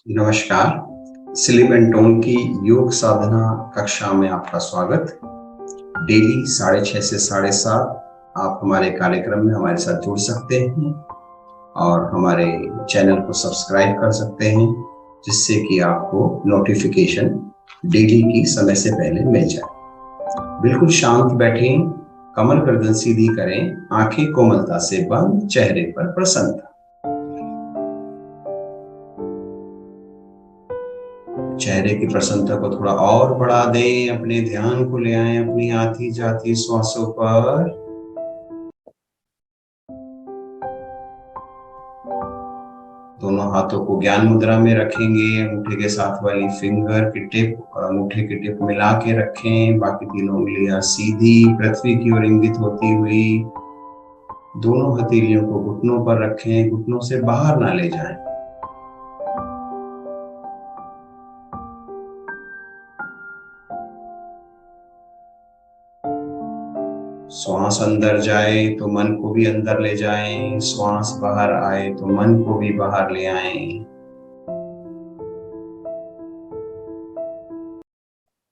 नमस्कार। Slip and tone की योग साधना कक्षा में आपका स्वागत। डेली 6:30 से 7:30 आप हमारे कार्यक्रम में हमारे साथ जुड़ सकते हैं और हमारे चैनल को सब्सक्राइब कर सकते हैं, जिससे कि आपको नोटिफिकेशन डेली की समय से पहले मिल जाए। बिल्कुल शांत बैठें, कमर गर्दन सीधी करें, आंखें कोमलता से बंद, चेहरे पर प्रसन्नता। चेहरे की प्रसन्नता को थोड़ा और बढ़ा दें, अपने ध्यान को ले आएं अपनी आती जाती श्वासों पर। दोनों हाथों को ज्ञान मुद्रा में रखेंगे। अंगूठे के साथ वाली फिंगर की टिप और अंगूठे की टिप मिला के रखें। बाकी तीनों उंगलियां सीधी पृथ्वी की ओर इंगित होती हुई। दोनों हथेलियों को घुटनों पर रखें, घुटनों से बाहर ना ले जाएं। श्वास अंदर जाए तो मन को भी अंदर ले जाएं, श्वास बाहर आए तो मन को भी बाहर ले आएं।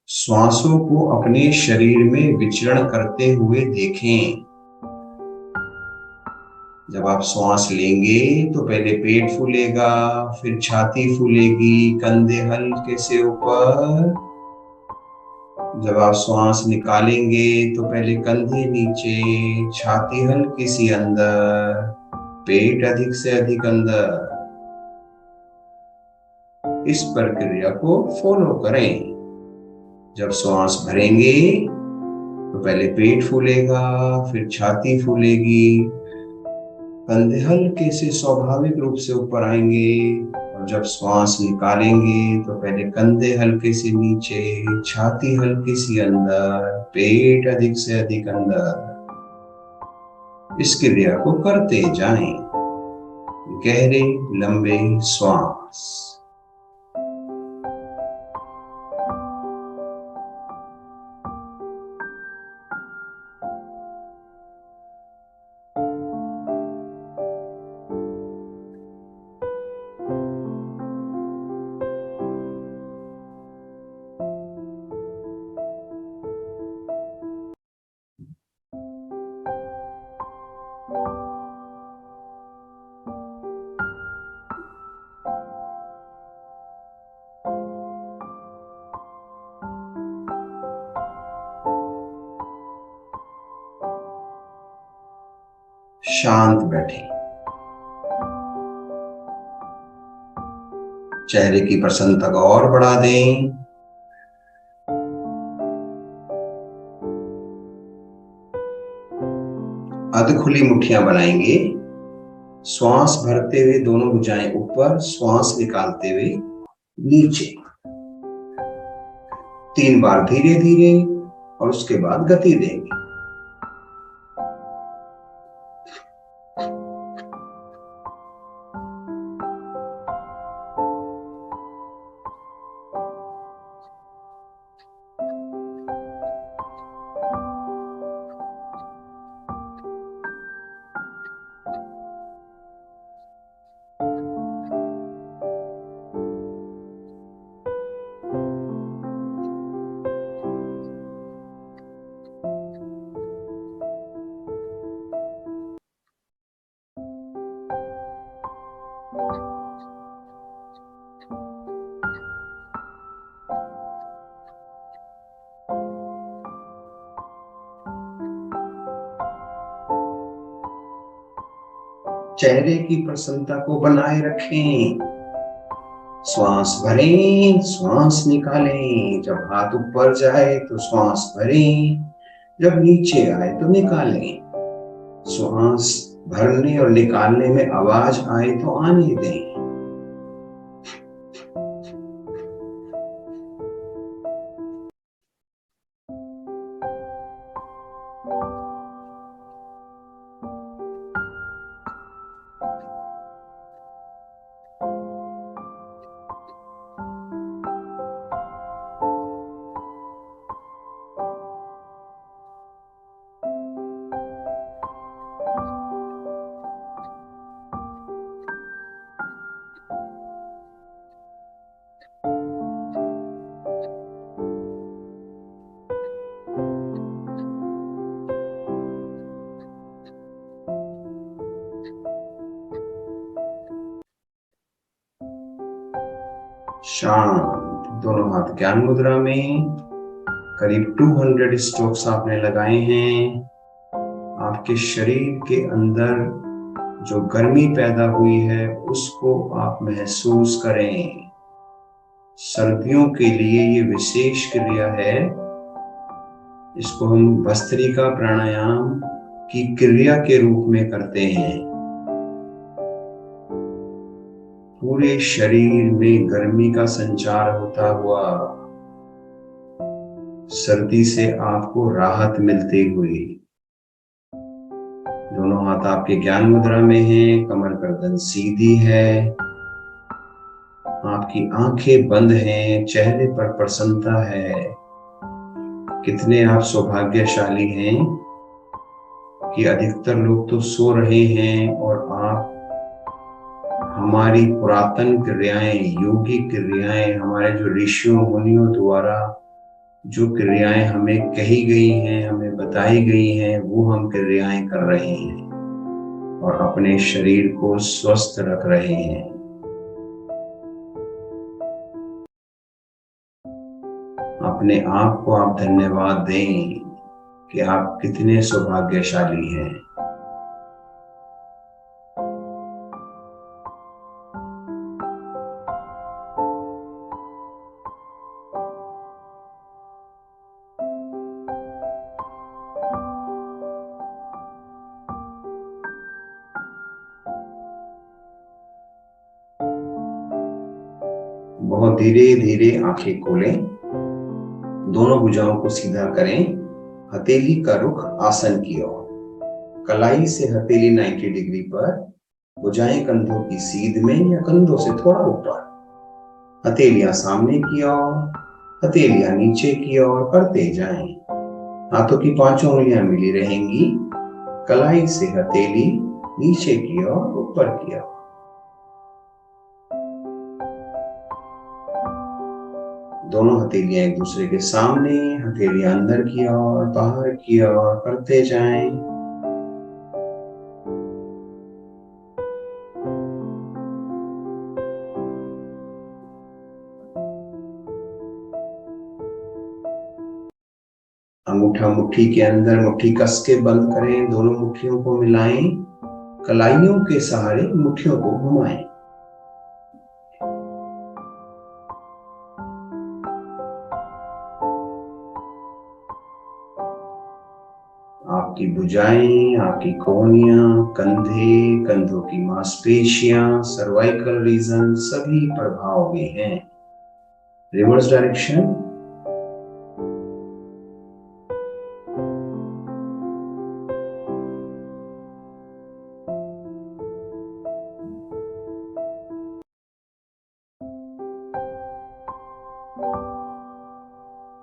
श्वासों को अपने शरीर में विचरण करते हुए देखें। जब आप श्वास लेंगे तो पहले पेट फूलेगा, फिर छाती फूलेगी, कंधे हल्के से ऊपर। जब आप श्वास निकालेंगे तो पहले कंधे नीचे, छाती हल्की सी अंदर, पेट अधिक से अधिक अंदर। इस प्रक्रिया को फॉलो करें। जब श्वास भरेंगे तो पहले पेट फूलेगा, फिर छाती फूलेगी, कंधे हल्के से स्वाभाविक रूप से ऊपर आएंगे। और जब श्वास निकालेंगे तो पहले कंधे हल्के से नीचे, छाती हल्की सी अंदर, पेट अधिक से अधिक अंदर। इस क्रिया को करते जाएं। गहरे लंबे श्वास। शांत बैठें। चेहरे की प्रसन्नता को और बढ़ा दें। अध खुली मुट्ठियां बनाएंगे। श्वास भरते हुए दोनों भुजाएं ऊपर, श्वास निकालते हुए नीचे। 3 बार धीरे धीरे और उसके बाद गति देंगे। चेहरे की प्रसन्नता को बनाए रखें। श्वास भरें, श्वास निकालें। जब हाथ ऊपर जाए तो श्वास भरें, जब नीचे आए तो निकालें। श्वास भरने और निकालने में आवाज आए तो आने दें। शांत। दोनों हाथ ज्ञान मुद्रा में। करीब 200 स्ट्रोक्स आपने लगाए हैं। आपके शरीर के अंदर जो गर्मी पैदा हुई है उसको आप महसूस करें। सर्दियों के लिए ये विशेष क्रिया है। इसको हम भस्त्रिका प्राणायाम की क्रिया के रूप में करते हैं। पूरे शरीर में गर्मी का संचार होता हुआ सर्दी से आपको राहत मिलती हुई। दोनों हाथ आपके ज्ञान मुद्रा में हैं, कमर गर्दन सीधी है, आपकी आंखें बंद हैं, चेहरे पर प्रसन्नता है। कितने आप सौभाग्यशाली हैं कि अधिकतर लोग तो सो रहे हैं और आप हमारी पुरातन क्रियाएं, योगिक क्रियाएं, हमारे जो ऋषियों मुनियों द्वारा जो क्रियाएं हमें कही गई हैं, हमें बताई गई हैं, वो हम क्रियाएं कर रहे हैं और अपने शरीर को स्वस्थ रख रहे हैं। अपने आप को आप धन्यवाद दें कि आप कितने सौभाग्यशाली हैं। बहुत धीरे धीरे आंखें खोलें। दोनों भुजाओं को सीधा करें। हथेली का रुख आसन की ओर। कलाई से हथेली 90 डिग्री पर। भुजाएं कंधों की सीध में या कंधों से थोड़ा ऊपर। हथेलियां सामने की ओर, हथेलियां नीचे की ओर करते जाएं। हाथों की पांचों उंगलियां मिली रहेंगी। कलाई से हथेली नीचे की ओर, ऊपर की ओर। दोनों हथेलियां एक दूसरे के सामने, हथेलियां अंदर की ओर, बाहर की ओर करते जाएं। अंगूठा मुट्ठी के अंदर, मुट्ठी कस के बंद करें। दोनों मुट्ठियों को मिलाएं। कलाइयों के सहारे मुट्ठियों को घुमाएं। आपकी भुजाएं, आपकी कोहनियां, कंधे, कंधों की मांसपेशियां, सर्वाइकल रीजन सभी प्रभाव में हैं। Reverse direction.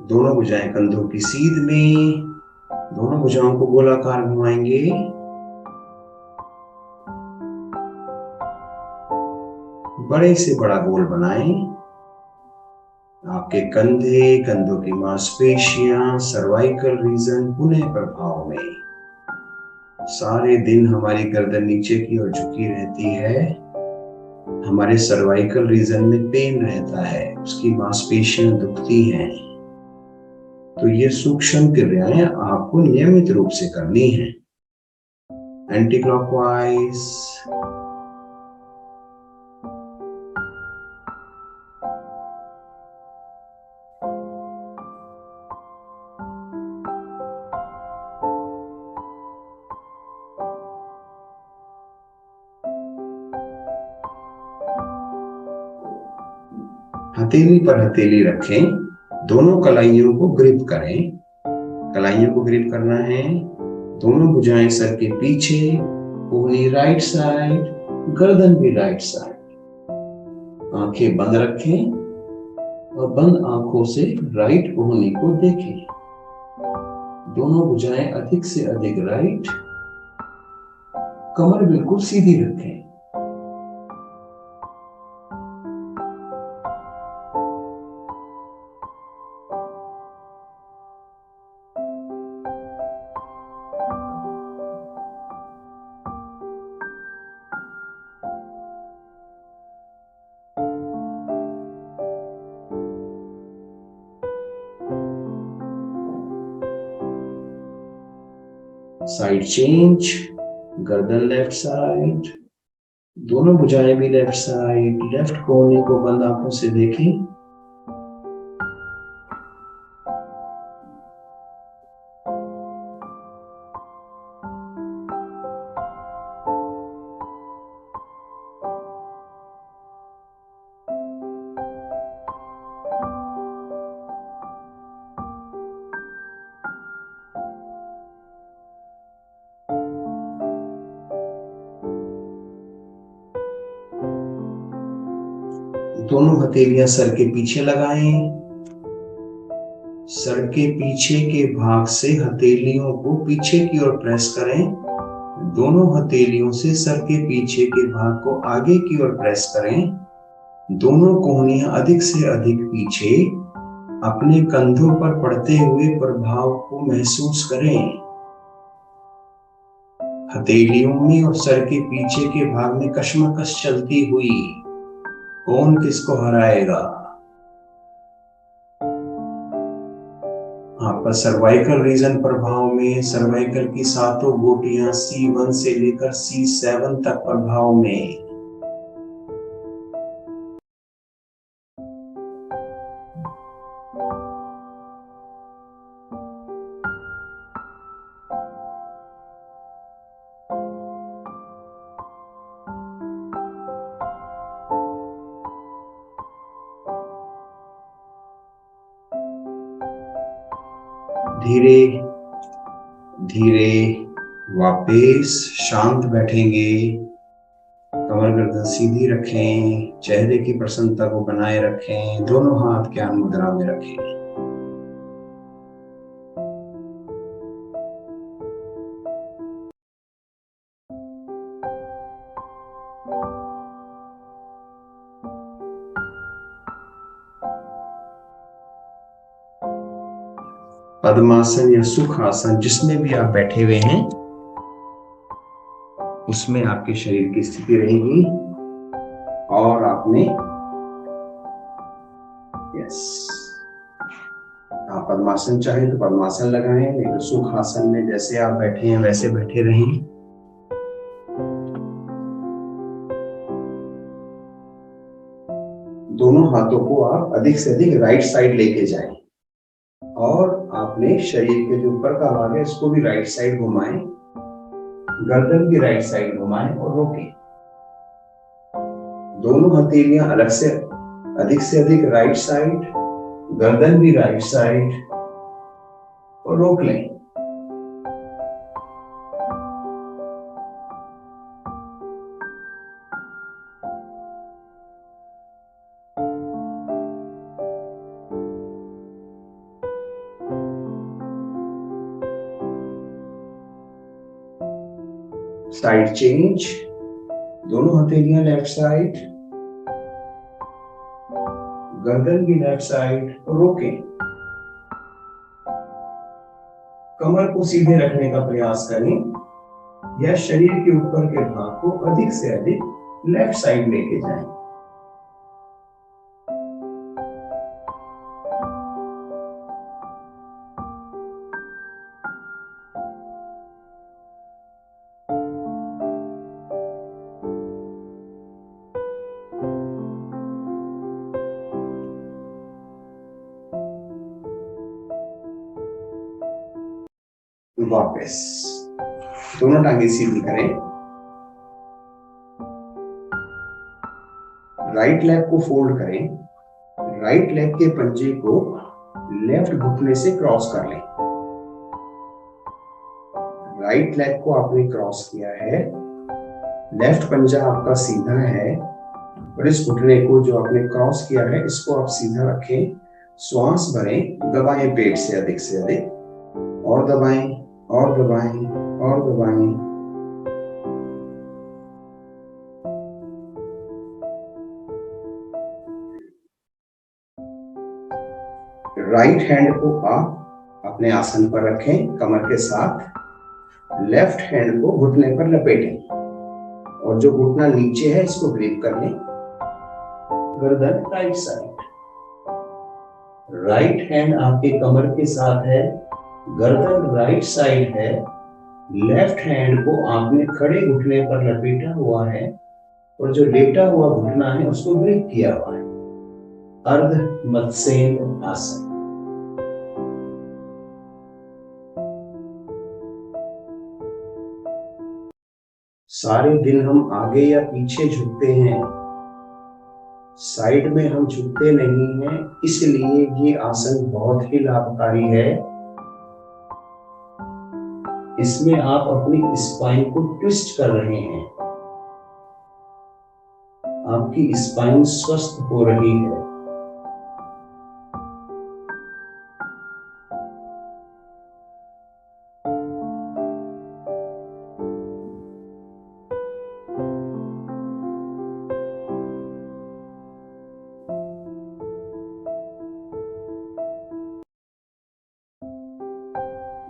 दोनों भुजाएं कंधों की सीध में। दोनों भुजाओं को गोलाकार घुमाएंगे। बड़े से बड़ा गोल बनाएं। आपके कंधे, कंधों की मांसपेशियां, सर्वाइकल रीजन पुनः प्रभाव में। सारे दिन हमारी गर्दन नीचे की ओर झुकी रहती है। हमारे सर्वाइकल रीजन में पेन रहता है, उसकी मांसपेशियां दुखती हैं। तो ये सूक्ष्म क्रियाएं आपको नियमित रूप से करनी है। Anti clockwise. हथेली पर हथेली रखें। दोनों कलाइयों को ग्रिप करें। कलाइयों को ग्रिप करना है। दोनों भुजाएं सर के पीछे, कोहनी राइट साइड, गर्दन भी राइट साइड। आंखें बंद रखें और बंद आंखों से राइट कोहनी को देखें। दोनों भुजाएं अधिक से अधिक राइट। कमर बिल्कुल सीधी रखें। साइड चेंज, गर्दन लेफ्ट साइड, दोनों भुजाएं भी लेफ्ट साइड, लेफ्ट कोहनी को बंद आंखों से देखें। दोनों हथेलियां सर के पीछे लगाएं। सर के पीछे के भाग से हथेलियों को पीछे की ओर प्रेस करें। दोनों हथेलियों से सर के पीछे के भाग को आगे की ओर प्रेस करें। दोनों कोहनियां अधिक से अधिक पीछे, अपने कंधों पर पड़ते हुए प्रभाव को महसूस करें। हथेलियों में और सर के पीछे के भाग में कशमकश चलती हुई, कौन किसको हराएगा? आपका सर्वाइकल रीजन प्रभाव में, सर्वाइकल की सातों गोटियां C1 से लेकर C7 तक प्रभाव में। धीरे धीरे वापस शांत बैठेंगे। कमर गर्दन सीधी रखें, चेहरे की प्रसन्नता को बनाए रखें, दोनों हाथ ज्ञान मुद्रा में रखें। पद्मासन या सुख आसन जिसमें भी आप बैठे हुए हैं, उसमें आपके शरीर की स्थिति रहेगी और आपने आप पद्मासन चाहें तो पद्मासन लगाएं, नहीं तो सुख आसन में जैसे आप बैठे हैं वैसे बैठे रहें। दोनों हाथों को आप अधिक से अधिक राइट साइड लेके जाएं और आपने शरीर के जो ऊपर का भाग है इसको भी राइट साइड घुमाएं, गर्दन भी राइट साइड घुमाएं और रोकें। दोनों हथेलियां अलग से अधिक राइट साइड, गर्दन भी राइट साइड और रोक लें। साइड चेंज, दोनों हथेलियां लेफ्ट साइड, गर्दन भी लेफ्ट साइड और रोकें। कमर को सीधे रखने का प्रयास करें या शरीर के ऊपर के भाग को अधिक से अधिक लेफ्ट साइड लेके जाएं। वापस दोनों टांगे सीधी करें। राइट लेग को फोल्ड करें। राइट लेग के पंजे को लेफ्ट घुटने से क्रॉस कर लें। राइट लेग को आपने क्रॉस किया है, लेफ्ट पंजा आपका सीधा है और इस घुटने को जो आपने क्रॉस किया है इसको आप सीधा रखें। श्वास भरें, दबाएं पेट से अधिक और दबाएं और दबाएं और दबाएं। राइट हैंड को आप अपने आसन पर रखें कमर के साथ। लेफ्ट हैंड को घुटने पर लपेटें और जो घुटना नीचे है इसको ग्रिप कर लें। गर्दन राइट साइड, राइट हैंड आपके कमर के साथ है, गर्दन राइट साइड है लेफ्ट हैंड को आपने खड़े घुटने पर लपेटा हुआ है और जो लेटा हुआ घुटना है उसको ग्रिप किया हुआ है। अर्ध मत्स्येन आसन। सारे दिन हम आगे या पीछे झुकते हैं, साइड में हम झुकते नहीं हैं, इसलिए ये आसन बहुत ही लाभकारी है। इसमें आप अपनी स्पाइन को ट्विस्ट कर रहे हैं, आपकी स्पाइन स्वस्थ हो रही है।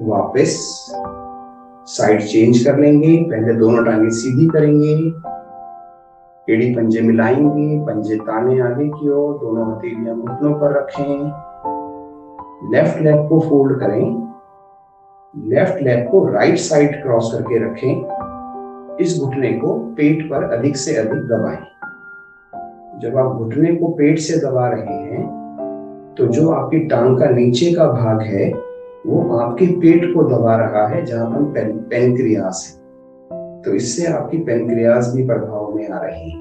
वापस साइड चेंज कर लेंगे। पहले दोनों टांगे सीधी करेंगे, एड़ी पंजे मिलाएंगे, पंजे ताने आगे की ओर, दोनों हथेलियां घुटनों पर रखें। लेफ्ट लेग को फोल्ड करें, लेफ्ट लेग को राइट साइड क्रॉस करके रखें। इस घुटने को पेट पर अधिक से अधिक दबाएं। जब आप घुटने को पेट से दबा रहे हैं तो जो आपकी टांग का नीचे का भाग है वो आपके पेट को दबा रहा है, जहां पर पेनक्रियास है। तो इससे आपकी पेनक्रियास भी प्रभाव में आ रही है।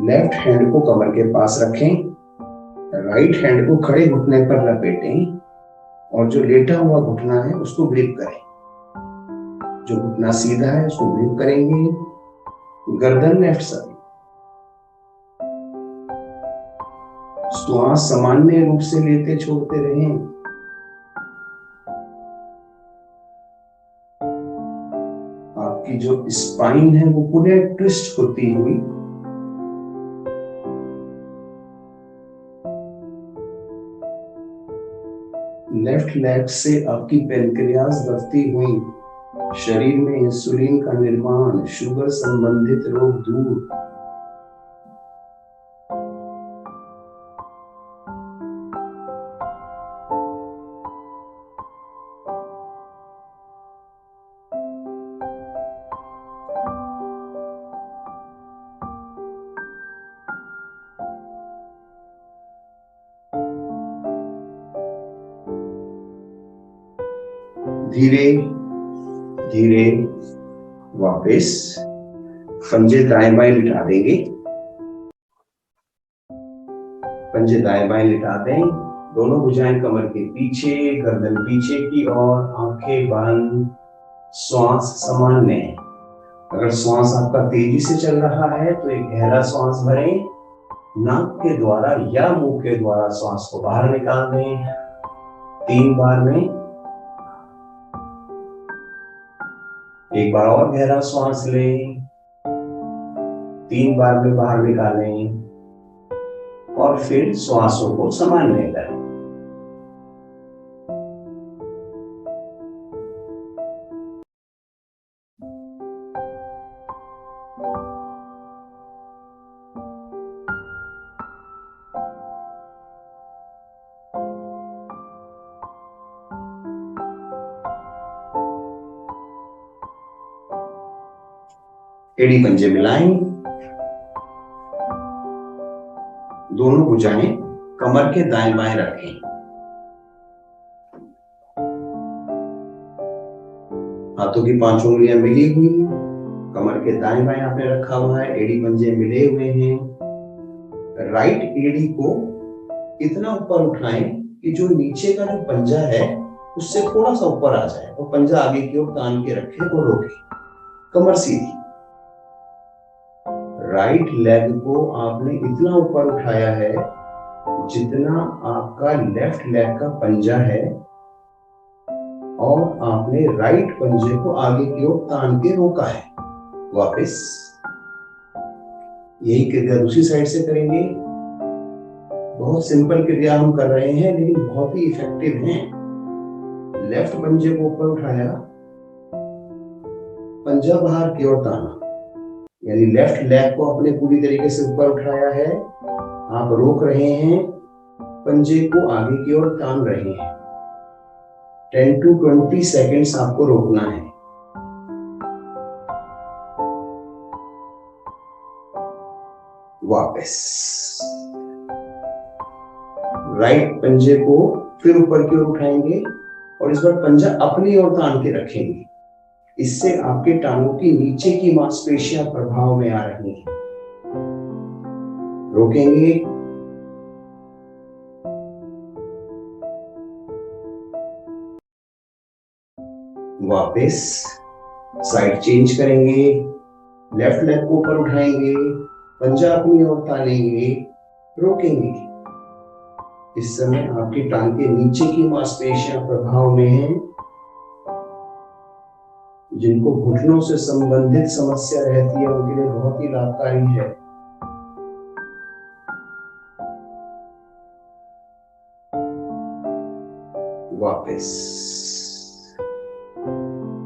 लेफ्ट हैंड को कमर के पास रखें, राइट हैंड को खड़े घुटने पर लपेटें और जो लेटा हुआ घुटना है उसको ग्रिप करें। जो घुटना सीधा है उसको ग्रिप करेंगे, गर्दन लेफ्ट साइड। श्वास सामान्य रूप से लेते छोड़ते रहें। आपकी जो स्पाइन है वो पूरे ट्विस्ट होती हुई लेफ्ट लेग से आपकी पेनक्रियास बढ़ती हुई शरीर में इंसुलिन का निर्माण, शुगर संबंधित रोग दूर। धीरे धीरे वापस पंजे दाएं बाएं लिटा देंगे। पंजे दाएं बाएं लिटा दें, दोनों भुजाएं कमर के पीछे, गर्दन पीछे की ओर, आंखें बंद, श्वास सामान्य है। अगर श्वास आपका तेजी से चल रहा है तो एक गहरा श्वास भरें, नाक के द्वारा या मुंह के द्वारा श्वास को बाहर निकाल दें 3 बार में। एक बार और गहरा श्वास लें, 3 बार में बाहर निकालें और फिर श्वासों को सामान्य करें। एड़ी पंजे मिलाएं, दोनों भुजाएं कमर के दाएं बाएं रखें। हाथों की 5 उंगलियां मिली हुई, कमर के दाएं बाएं आपने रखा हुआ है, एड़ी पंजे मिले हुए हैं। राइट एड़ी को इतना ऊपर उठाएं कि जो नीचे का जो पंजा है उससे थोड़ा सा ऊपर आ जाए और पंजा आगे की ओर तान के रखें और रोकें, कमर सीधी। राइट लेग को आपने इतना ऊपर उठाया है जितना आपका लेफ्ट लेग का पंजा है और आपने राइट पंजे को आगे की ओर तान के रोका है। वापस यही क्रिया दूसरी साइड से करेंगे। बहुत सिंपल क्रिया हम कर रहे हैं लेकिन बहुत ही इफेक्टिव है। लेफ्ट पंजे को ऊपर उठाया, पंजा बाहर की ओर ताना, यानी लेफ्ट लेग को अपने पूरी तरीके से ऊपर उठाया है, आप रोक रहे हैं, पंजे को आगे की ओर तान रहे हैं। 10 to 20 सेकेंड्स आपको रोकना है। वापस राइट पंजे को फिर ऊपर की ओर उठाएंगे और इस बार पंजा अपनी ओर तान के रखेंगे। इससे आपके टांगों की नीचे की मांसपेशियां प्रभाव में आ रही हैं। रोकेंगे, वापस साइड चेंज करेंगे, लेफ्ट लेग को ऊपर उठाएंगे, पंजा अपनी ओर तानेंगे, रोकेंगे। इस समय आपकी टांग के नीचे की मांसपेशियां प्रभाव में हैं। जिनको घुटनों से संबंधित समस्या रहती है उनके लिए बहुत ही लाभकारी है। वापस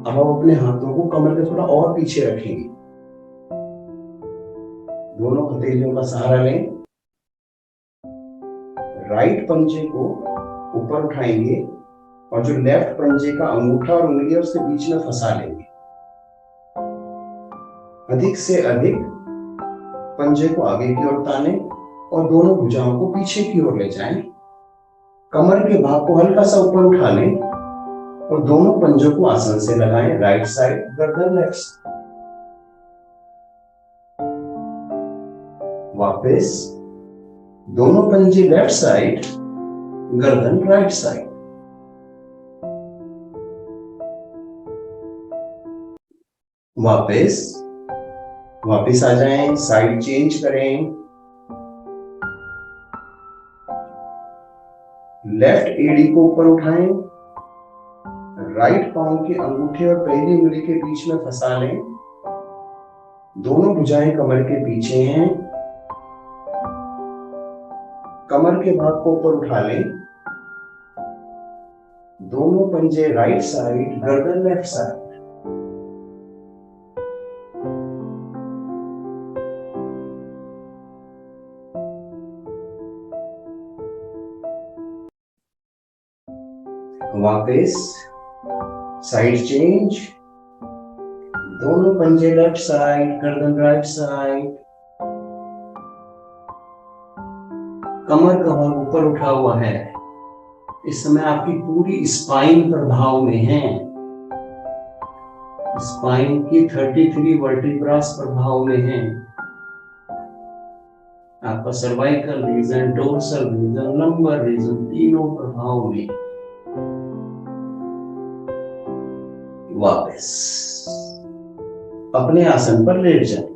अब हम अपने हाथों को कमर के थोड़ा और पीछे रखेंगे, दोनों हथेलियों का सहारा लें, राइट पंजे को ऊपर उठाएंगे और जो लेफ्ट पंजे का अंगूठा और उंगली है उसके बीच में फंसा लेंगे। अधिक से अधिक पंजे को आगे की ओर ताने और दोनों भुजाओं को पीछे की ओर ले जाएं। कमर के भाग को हल्का सा ऊपर उठा लें और दोनों पंजों को आसन से लगाएं। राइट साइड, गर्दन लेफ्ट साइड। वापस दोनों पंजे लेफ्ट साइड, गर्दन राइट साइड। वापस आ जाएं, साइड चेंज करें। लेफ्ट एड़ी को ऊपर उठाएं, राइट पांव के अंगूठे और पहली उंगली के बीच में फंसा लें। दोनों भुजाएं कमर के पीछे हैं। कमर के भाग को ऊपर उठा लें, दोनों पंजे राइट साइड, गर्दन लेफ्ट साइड। वापस साइड चेंज, दोनों पंजे लेफ्ट साइड, गर्दन राइट साइड। कमर का भाग ऊपर उठा हुआ है। इस समय आपकी पूरी स्पाइन प्रभाव में है। स्पाइन की 33 वर्टिब्रास प्रभाव में है। आपका cervical region, dorsal region, lumbar region तीनों प्रभाव में। वापस अपने आसन पर लेट जाएं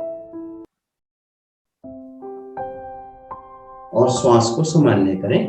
और श्वास को सामान्य करें।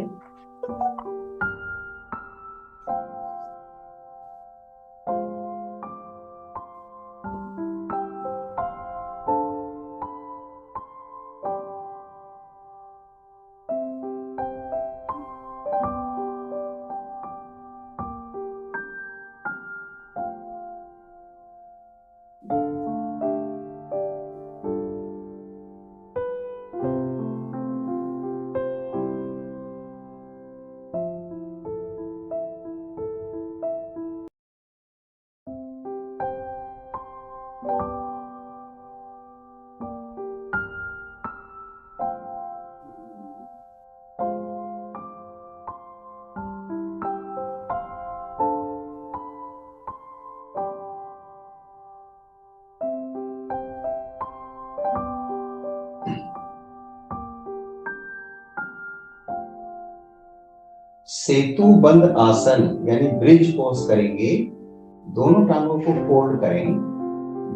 सेतु बंद आसन यानी ब्रिज पोज करेंगे। दोनों टांगों को फोल्ड करें,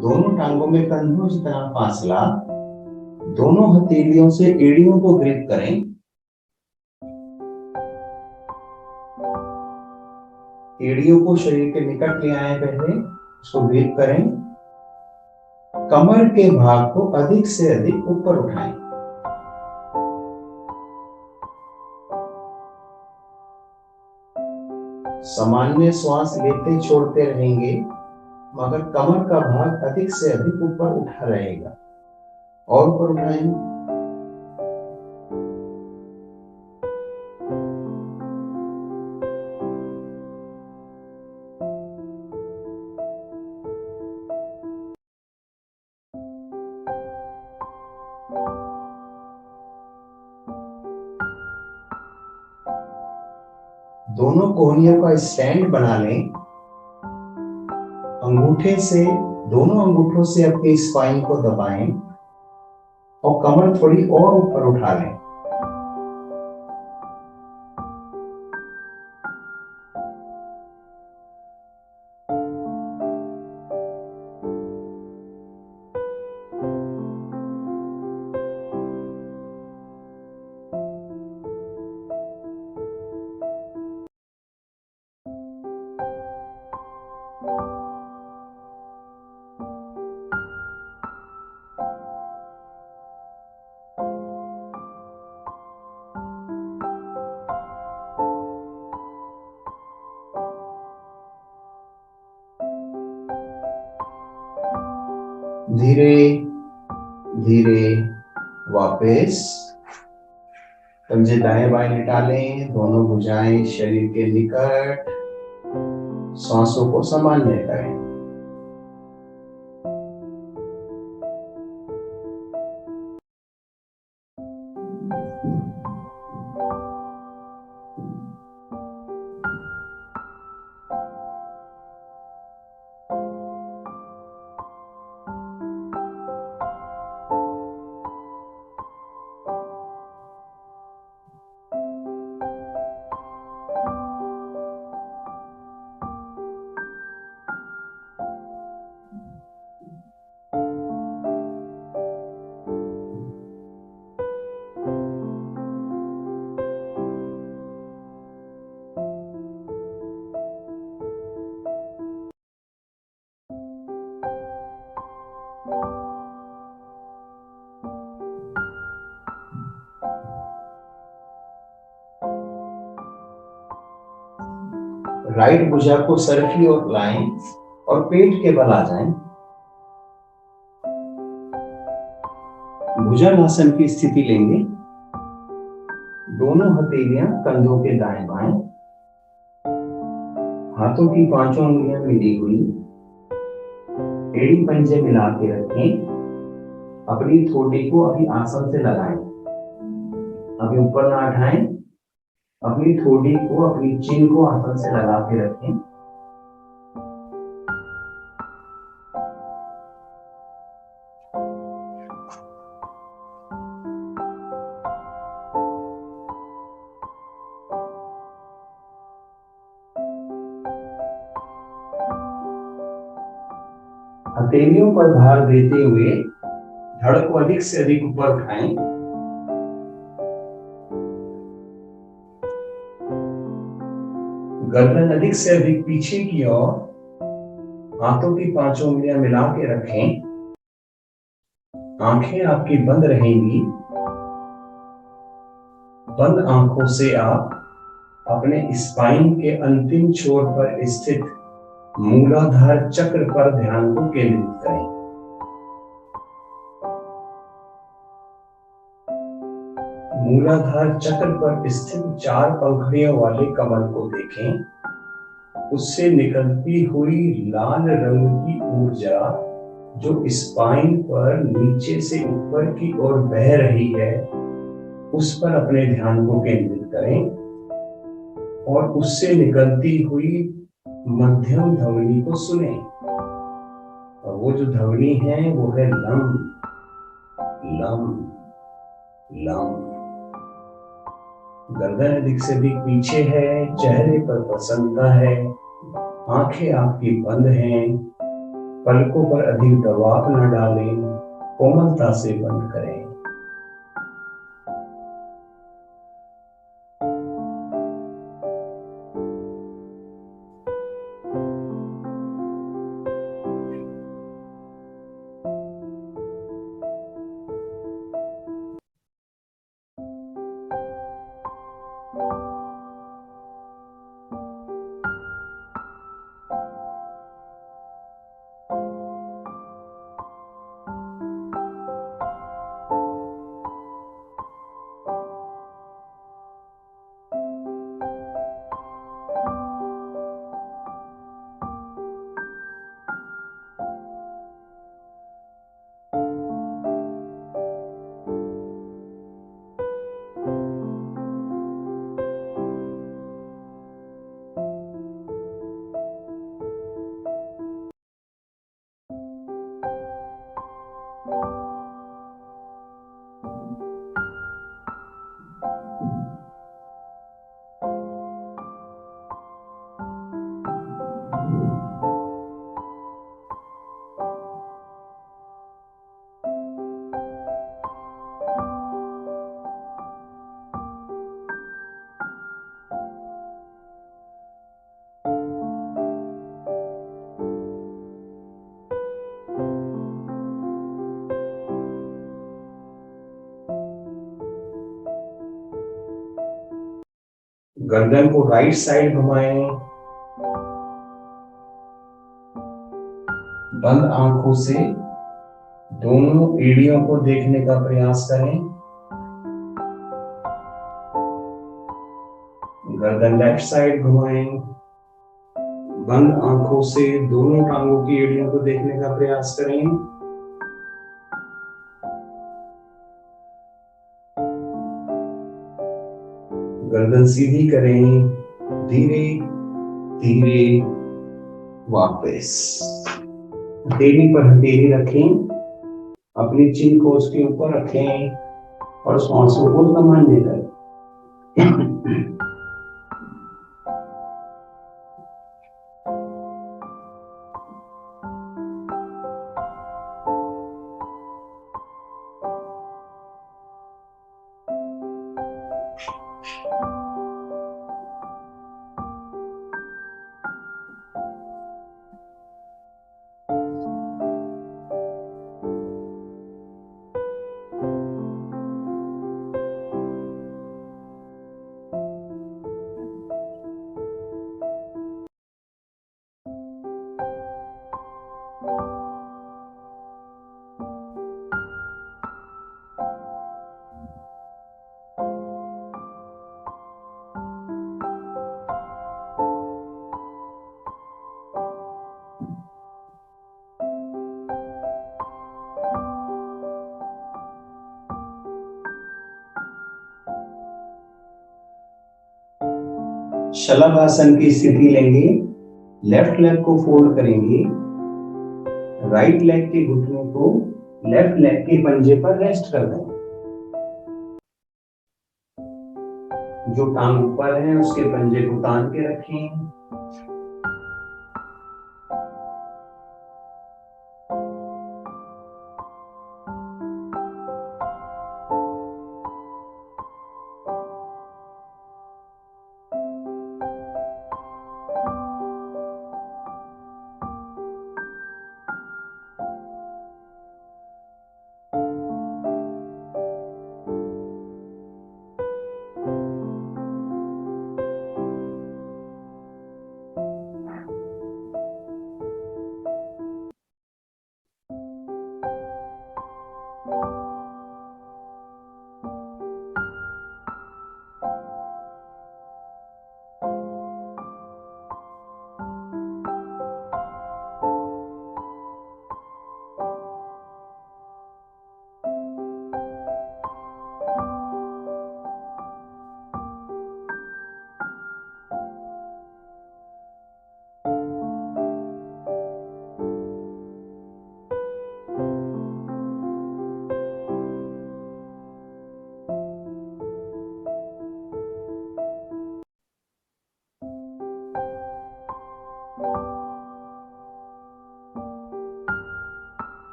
दोनों टांगों में कंधों जितना फासला, दोनों हथेलियों से एड़ियों को ग्रिप करें। एड़ियों को शरीर के निकट ले आए, पहले उसको ग्रिप करें। कमर के भाग को अधिक से अधिक ऊपर उठाएं। सामान्य श्वास लेते छोड़ते रहेंगे मगर कमर का भाग अधिक से अधिक ऊपर उठा रहेगा। और ऊपर उठाएं। दोनों कोहनियों का स्टैंड बना लें। अंगूठे से, दोनों अंगूठों से अपनी स्पाइन को दबाएं और कमर थोड़ी और ऊपर उठा लें। धीरे धीरे वापस पंजे दाएं बाएं निकालें, दोनों भुजाएं शरीर के निकट, सांसों को सामान्य करें। राइट भुजा को सर की ओर लाएं और पेट के बल आ जाएं। भुजंगासन की स्थिति लेंगे। दोनों हथेलियां कंधों के दाएं बाएं, हाथों की पांचों उंगलियां मिली हुई, एड़ी पंजे मिला के रखें। अपनी ठोड़ी को अभी आसन से लगाएं, अभी ऊपर ना उठाएं। अपनी ठोड़ी को, अपनी चिन को आसन से लगा के रखें। हथेलियों पर भार देते हुए धड़ को अधिक से अधिक ऊपर उठाएं। गर्दन अधिक से अधिक पीछे की ओर, हाथों की पांचों उंगलियां मिला के रखें। आंखें आपकी बंद रहेंगी। बंद आंखों से आप अपने स्पाइन के अंतिम छोर पर स्थित मूलाधार चक्र पर ध्यान को केंद्रित करें। मूलाधार चक्र पर स्थित 4 पंखुड़ियों वाले कमल को देखें। उससे निकलती हुई लाल रंग की ऊर्जा जो स्पाइन पर नीचे से ऊपर की ओर बह रही है, उस पर अपने ध्यान को केंद्रित करें और उससे निकलती हुई मध्यम ध्वनि को सुने। और वो जो ध्वनि है वो है लम लम लम। गर्दन अधिक से अधिक पीछे है, चेहरे पर प्रसन्नता है, आंखें आपकी बंद हैं। पलकों पर अधिक दबाव न डालें, कोमलता से बंद करें। गर्दन को राइट साइड घुमाएं। बंद आंखों से दोनों एड़ियों को देखने का प्रयास करें। गर्दन लेफ्ट साइड घुमाएं। बंद आंखों से दोनों टांगों की एड़ियों को देखने का प्रयास करें। गर्दन सीधी करें। धीरे धीरे वापस। हथेली पर हथेली रखें। अपनी चिन को उसके ऊपर रखें और श्वासों को सामान्य करें। शलभासन की स्थिति लेंगे। लेफ्ट लेग को फोल्ड करेंगे। राइट लेग के घुटने को लेफ्ट लेग के पंजे पर रेस्ट कर दें। जो टांग ऊपर है उसके पंजे को तान के रखें।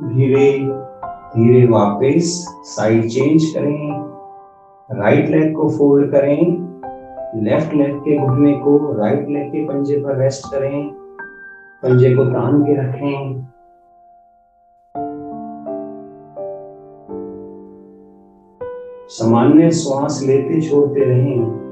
धीरे धीरे वापस साइड चेंज करें। राइट लेग को फोल्ड करें। लेफ्ट लेग के घुटने को राइट लेग के पंजे पर रेस्ट करें। पंजे को तान के रखें। सामान्य श्वास लेते छोड़ते रहें।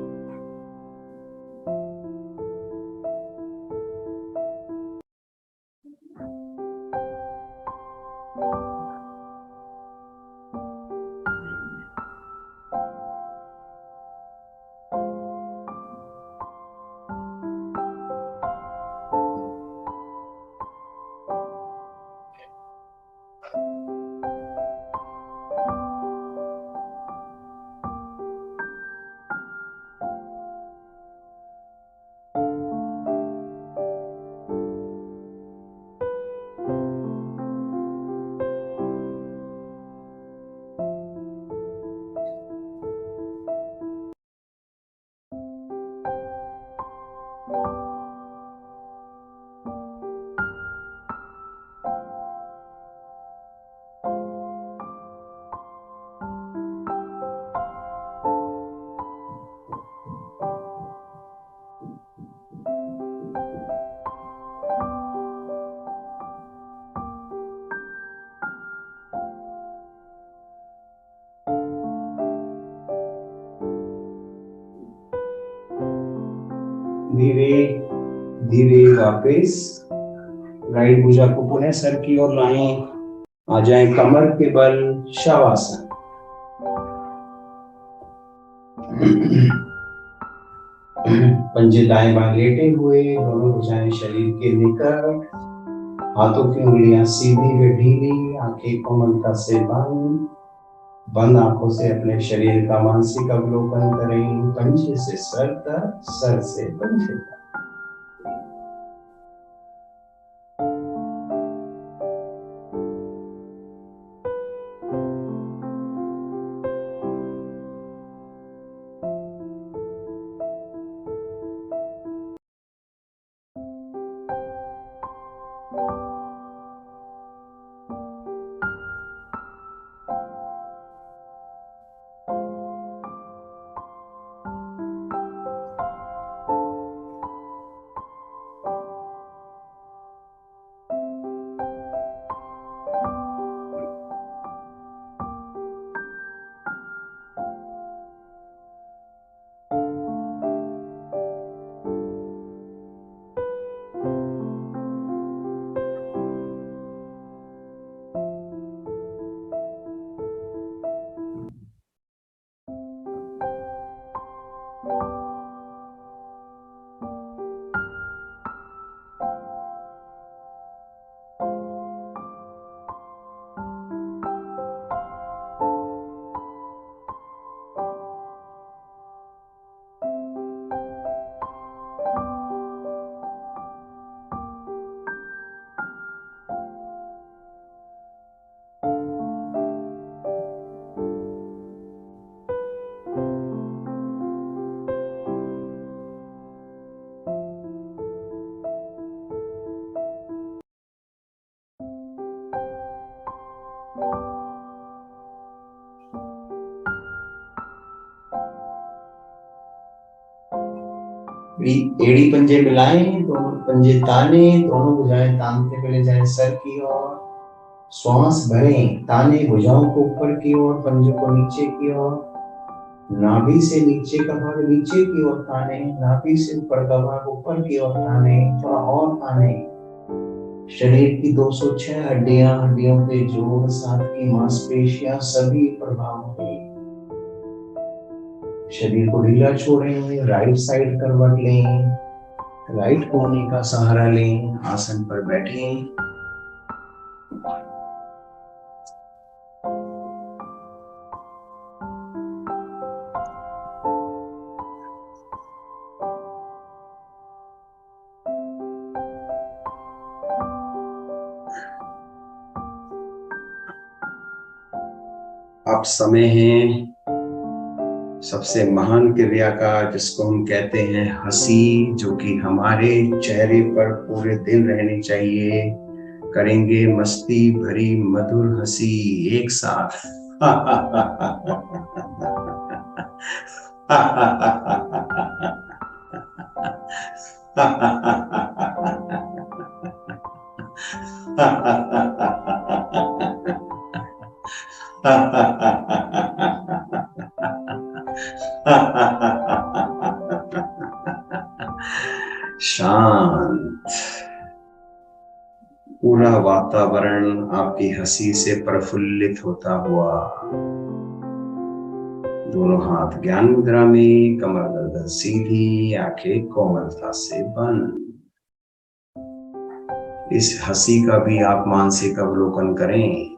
धीरे धीरे वापस राइट भुजा को पुनः सर की ओर लाएं, आ जाएं कमर के बल शवासन। पंजे दाएं बाएं लेटे हुए, दोनों भुजाएं शरीर के निकट, हाथों की उंगलियां सीधी व ढीली, आंखें कोमलता से बंद। बंद आंखों से अपने शरीर का मानसिक अवलोकन करें, पंजे से सर तक, सर से पंजे तक। एड़ी पंजे मिलाएं, दोनों पंजे ताने, दोनों भुजाएं तानते हुए ले जाएं सर की ओर। श्वास भरें, ताने भुजाओं को ऊपर की ओर, पंजों को नीचे की ओर। नाभि से नीचे का भाग नीचे की ओर ताने, नाभि से ऊपर का भाग ऊपर की ओर ताने, थोड़ा और ताने। शरीर की 206 हड्डियां, हड्डियों के जोड़, साथ की मांसपेशियां सभी प्रभाव हुए। शरीर को ढीला छोड़ें, राइट साइड करवट लें, राइट कोहनी का सहारा लें, आसन पर बैठें। अब समय है सबसे महान क्रिया का, जिसको हम कहते हैं हंसी, जो कि हमारे चेहरे पर पूरे दिन रहनी चाहिए। करेंगे मस्ती भरी मधुर हंसी एक साथ। शांत। पूरा वातावरण आपकी हंसी से प्रफुल्लित होता हुआ। दोनों हाथ ज्ञान मुद्रा में, कमर गर्दन सीधी, आंखें कोमलता से बंद। इस हंसी का भी आप मानसिक अवलोकन करें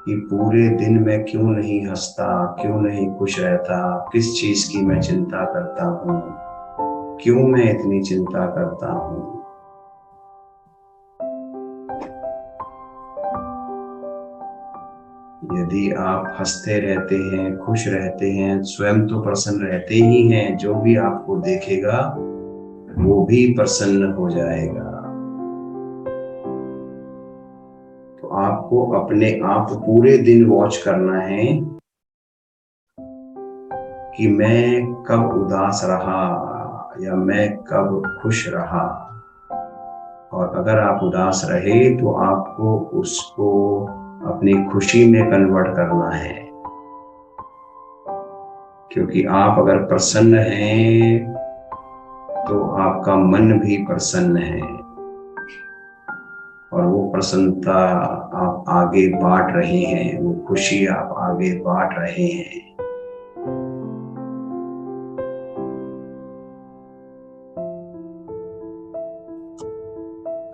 कि पूरे दिन मैं क्यों नहीं हंसता, क्यों नहीं खुश रहता, किस चीज की मैं चिंता करता हूँ, क्यों मैं इतनी चिंता करता हूँ। यदि आप हंसते रहते हैं, खुश रहते हैं, स्वयं तो प्रसन्न रहते ही हैं, जो भी आपको देखेगा वो भी प्रसन्न हो जाएगा। तो आपको अपने आप पूरे दिन वॉच करना है कि मैं कब उदास रहा या मैं कब खुश रहा। और अगर आप उदास रहे तो आपको उसको अपनी खुशी में कन्वर्ट करना है, क्योंकि आप अगर प्रसन्न हैं तो आपका मन भी प्रसन्न है और वो प्रसन्नता आप आगे बांट रहे हैं, वो खुशी आप आगे बांट रहे हैं।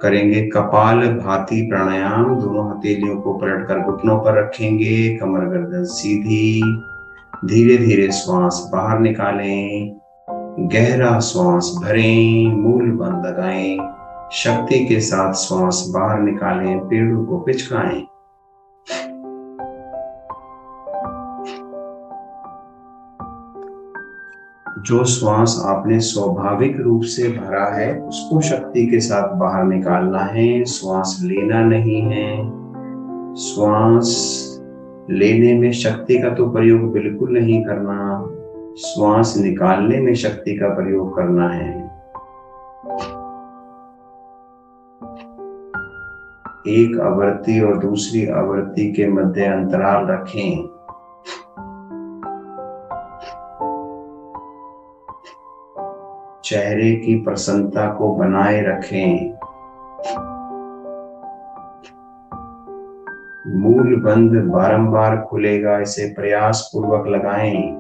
करेंगे कपाल भाती प्राणायाम। दोनों हथेलियों को पलटकर घुटनों पर रखेंगे, कमर गर्दन सीधी। धीरे धीरे श्वास बाहर निकालें, गहरा श्वास भरें, मूल बंद लगाएं, शक्ति के साथ श्वास बाहर निकालें, पेड़ों को पिचकाएं। जो श्वास आपने स्वाभाविक रूप से भरा है उसको शक्ति के साथ बाहर निकालना है, श्वास लेना नहीं है। श्वास लेने में शक्ति का तो प्रयोग बिल्कुल नहीं करना, श्वास निकालने में शक्ति का प्रयोग करना है। एक आवृत्ति और दूसरी आवृत्ति के मध्य अंतराल रखें। चेहरे की प्रसन्नता को बनाए रखें। मूल बंद बारंबार खुलेगा, इसे प्रयास पूर्वक लगाएं।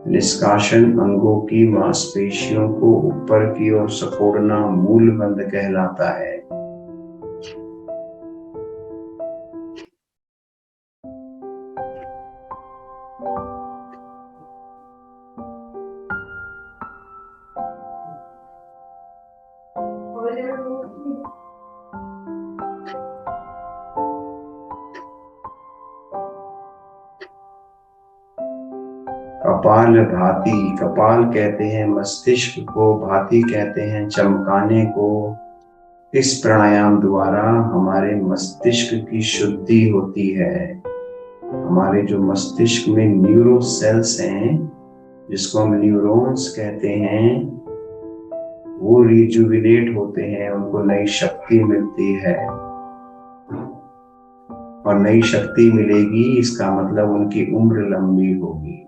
निष्कासन अंगों की मांसपेशियों को ऊपर की ओर सकोड़ना मूल बंद कहलाता है। कपाल भाती, कपाल कहते हैं मस्तिष्क को, भाती कहते हैं चमकाने को। इस प्राणायाम द्वारा हमारे मस्तिष्क की शुद्धि होती है। हमारे जो मस्तिष्क में न्यूरो सेल्स हैं, जिसको हम न्यूरॉन्स कहते हैं, वो रिजुविनेट होते हैं, उनको नई शक्ति मिलती है। और नई शक्ति मिलेगी इसका मतलब उनकी उम्र लंबी होगी।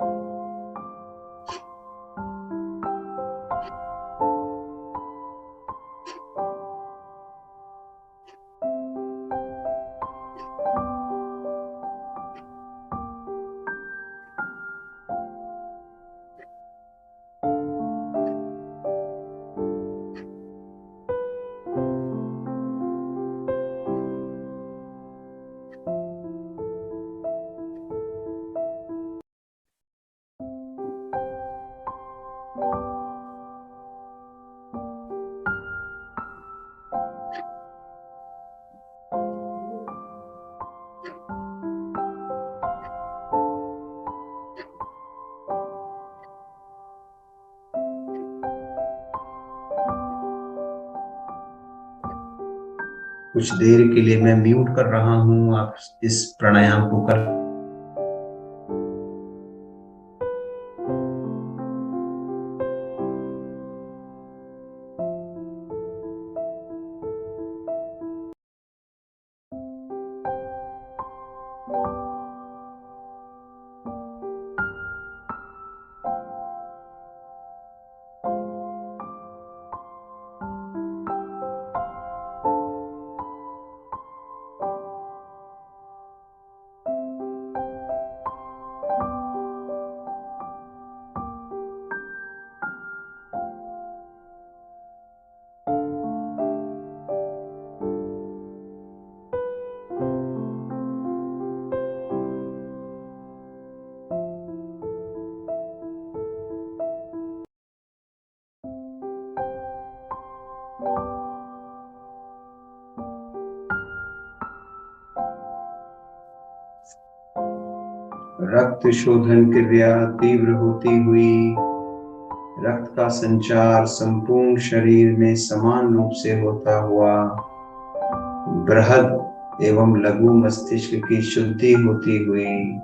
कुछ देर के लिए मैं म्यूट कर रहा हूं, आप इस प्राणायाम को कर। रक्त शोधन क्रिया तीव्र होती हुई रक्त का संचार संपूर्ण शरीर में समान रूप से होता हुआ बृहद एवं लघु मस्तिष्क की शुद्धि होती हुई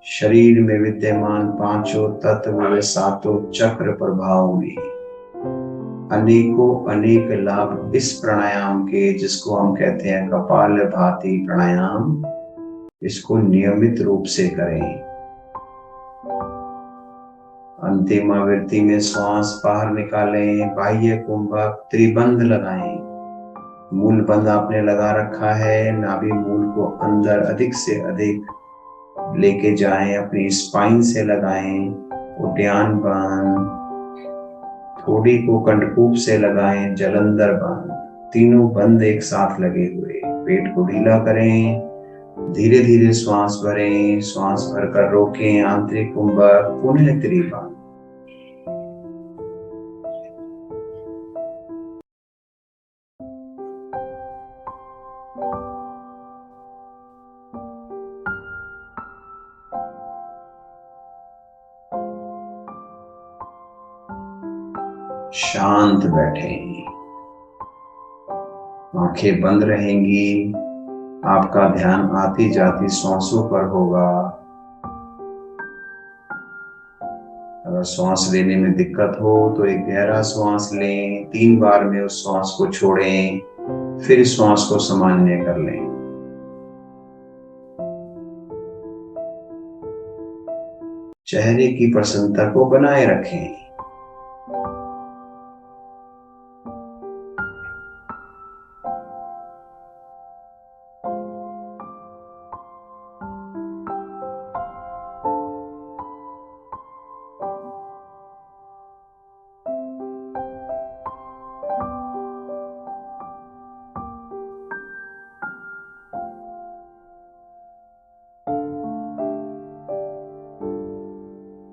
शरीर में विद्यमान पांचों तत्व व सातों चक्र प्रभाव में अनेकों अनेक लाभ इस प्राणायाम के, जिसको हम कहते हैं कपाल भाती प्राणायाम, इसको नियमित रूप से करें। अंतिम आवृत्ति में श्वास बाहर निकालें, बाह्य कुंभक त्रिबंध लगाएं। मूल बंध आपने लगा रखा है, नाभि मूल को अंदर अधिक से अधिक लेके जाएं, अपनी स्पाइन से लगाएं। उद्यान बंध, थोड़ी को कंडकूप से लगाएं, जलंधर बंध। तीनों बंद एक साथ लगे हुए। पेट को ढीला करें, धीरे धीरे श्वास भरें, श्वास भरकर रोकें, आंतरिक कुंभक पुनः त्रिबंध। शांत बैठें, आंखें बंद रहेंगी। आपका ध्यान आती जाती श्वासों पर होगा। अगर श्वास लेने में दिक्कत हो तो एक गहरा श्वास लें, 3 बार में उस श्वास को छोड़ें, फिर श्वास को सामान्य कर लें। चेहरे की प्रसन्नता को बनाए रखें।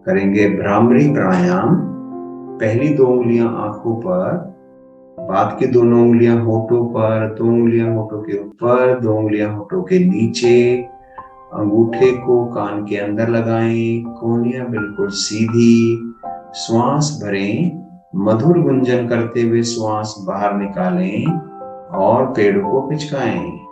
करेंगे भ्रामरी प्राणायाम। पहली 2 उंगलियां आंखों पर, बाद की दोनों उंगलियां होठों पर, 2 उंगलियां होठों के ऊपर, 2 उंगलियां होठों के नीचे। अंगूठे को कान के अंदर लगाएं, कोहनियां बिल्कुल सीधी। श्वास भरें, मधुर गुंजन करते हुए श्वास बाहर निकालें और पेड़ को पिचकाएं।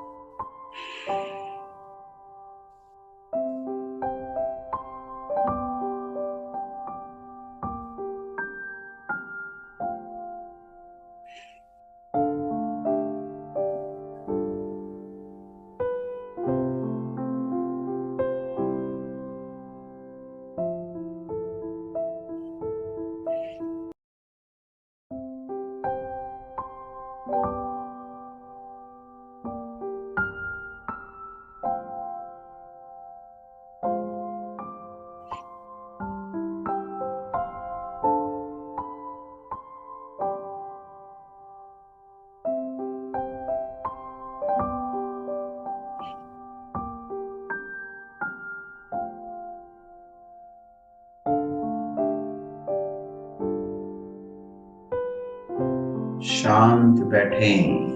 शांत बैठें,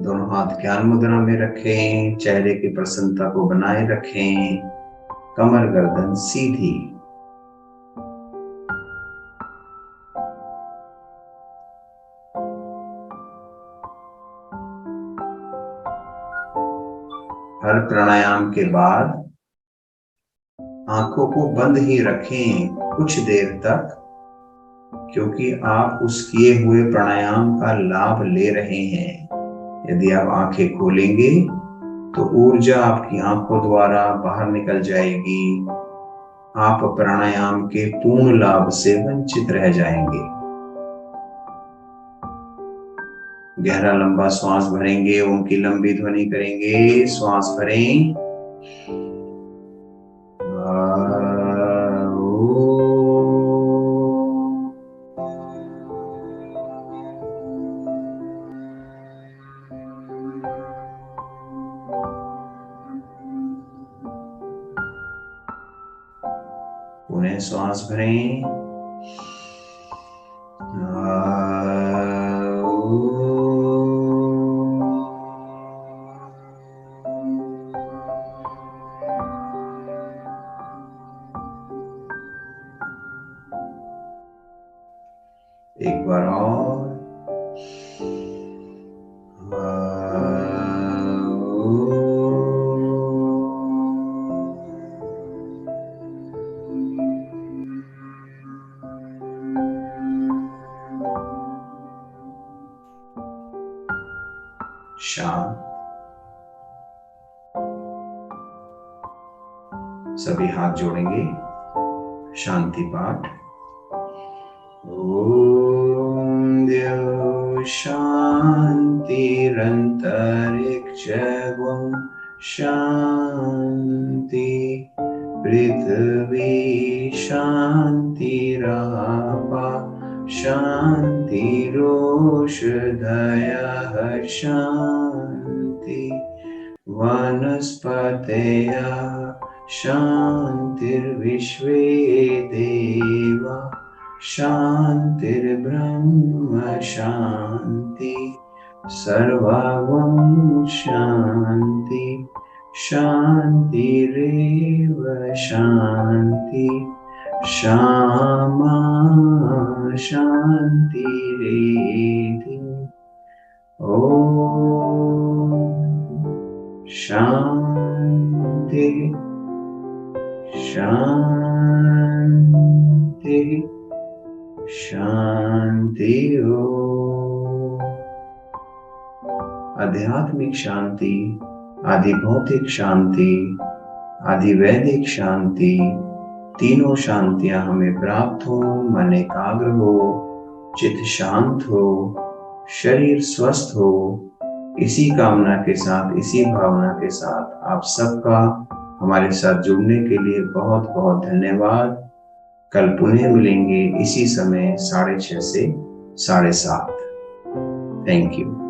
दोनों हाथ ज्ञान मुद्रा में रखें, चेहरे की प्रसन्नता को बनाए रखें, कमर गर्दन सीधी। हर प्राणायाम के बाद आंखों को बंद ही रखें कुछ देर तक, क्योंकि आप उस किए हुए प्राणायाम का लाभ ले रहे हैं। यदि आप आंखें खोलेंगे तो ऊर्जा आपकी आंखों द्वारा बाहर निकल जाएगी। आप प्राणायाम के पूर्ण लाभ से वंचित रह जाएंगे। गहरा लंबा श्वास भरेंगे, ओम की लंबी ध्वनि करेंगे। श्वास भरें, पुनः श्वास भरें। एक बार और। शांत। सभी हाथ जोड़ेंगे, शांति पाठ। ओम द्यौ शान्तिरन्तरिक्षगुं शान्ति पृथ्वी शान्तिरापा शान्तिरोषधयः शान्ति वनस्पतयः शान्तिर्विश्वे देवा शान्तिर्ब्रह्म शान्ति सर्वं शान्ति शान्तिरेव शान्ति शामा शान्तिरेधि। ॐ शान्ति शान्ति शांति। आध्यात्मिक शांति, आदि भौतिक शांति, आदि वैदिक शांति, तीनों शांतियां हमें प्राप्त हो। मन एकाग्र हो, चित्त शांत हो, शरीर स्वस्थ हो। इसी कामना के साथ, इसी भावना के साथ आप सबका हमारे साथ जुड़ने के लिए बहुत बहुत धन्यवाद। कल पुनः मिलेंगे इसी समय 6:30 से 7:30। Thank you.